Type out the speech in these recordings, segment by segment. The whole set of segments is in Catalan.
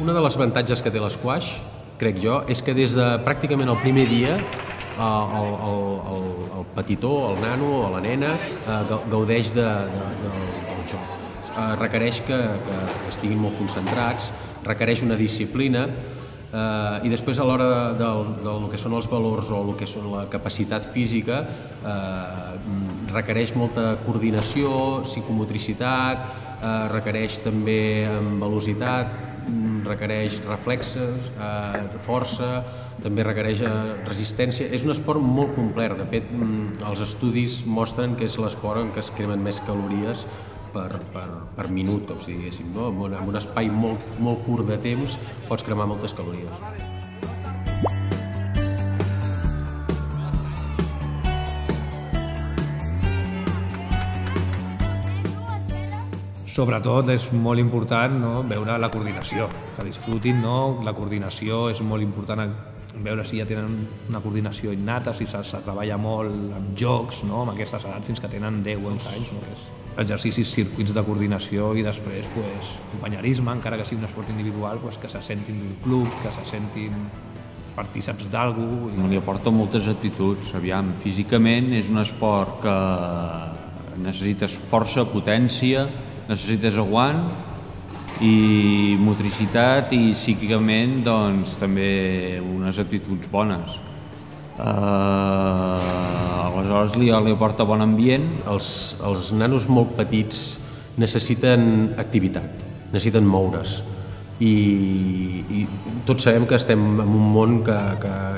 Una de les avantatges que té l'esquaix, crec jo, és que des de pràcticament el primer dia el petitó, el nano o la nena gaudeix del joc. Requereix que estiguin molt concentrats, requereix una disciplina i després a l'hora del que són els valors o el que són la capacitat física requereix molta coordinació, psicomotricitat, requereix també velocitat, requereix reflexes, força, també requereix resistència. És un esport molt complet. De fet, els estudis mostren que és l'esport en què es cremen més calories per minut, com si diguéssim, no? En un espai molt curt de temps pots cremar moltes calories. Sobretot és molt important veure la coordinació, que disfrutin. La coordinació és molt important, veure si ja tenen una coordinació innata, si se treballa molt amb jocs, amb aquestes edats fins que tenen 10 o 11 anys, exercicis, circuits de coordinació i després companyerisme, encara que sigui un esport individual, que se sentin d'un club, que se sentin partíceps d'algú. Li aporta moltes aptituds. Aviam, físicament és un esport que necessites força, potència, necessites aguant i motricitat i psíquicament doncs també unes aptituds bones. Aleshores li aporta bon ambient. Els nanos molt petits necessiten activitat, necessiten moure's i tots sabem que estem en un món que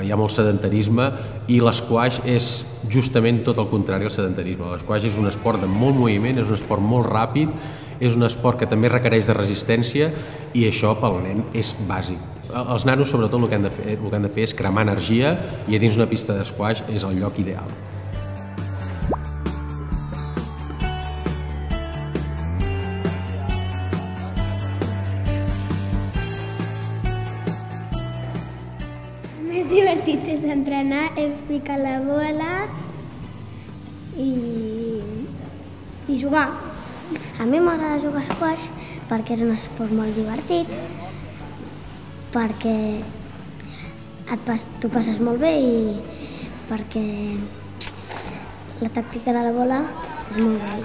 hi ha molt sedentarisme i l'esquaix és justament tot el contrari al sedentarisme. L'esquaix és un esport de molt moviment, és un esport molt ràpid, és un esport que també requereix de resistència i això pel nen és bàsic. Els nanos sobretot el que han de fer és cremar energia i a dins una pista d'esquaix és el lloc ideal. El més divertit és entrenar, és picar la bola i jugar. A mi m'agrada jugar a squash perquè és un esport molt divertit, perquè t'ho passes molt bé i perquè la tàctica de la bola és molt guai.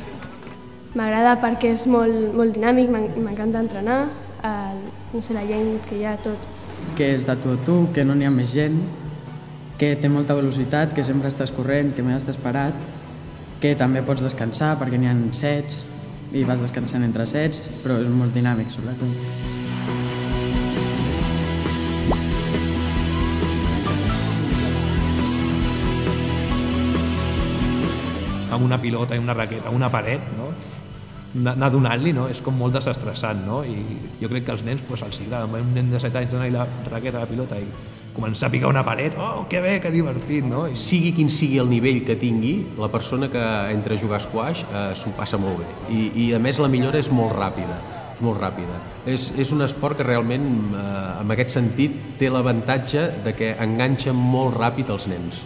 M'agrada perquè és molt dinàmic, m'encanta entrenar, la gent que hi ha tot. Que és de tu a tu, que no n'hi ha més gent, que té molta velocitat, que sempre estàs corrent, que mai estàs parat, que també pots descansar perquè n'hi ha sets i vas descansant entre sets, però és molt dinàmic sobretot. Amb una pilota i una raqueta, una paret, anar donant-li és com molt desestressant, i jo crec que als nens els agrada. Un nen de 7 anys donar-li la raqueta a la pilota i començar a picar una paret, oh, que bé, que divertit, Sigui quin sigui el nivell que tingui, la persona que entra a jugar a squash s'ho passa molt bé i a més la millora és molt ràpida. És un esport que realment, en aquest sentit, té l'avantatge de que enganxa molt ràpid els nens.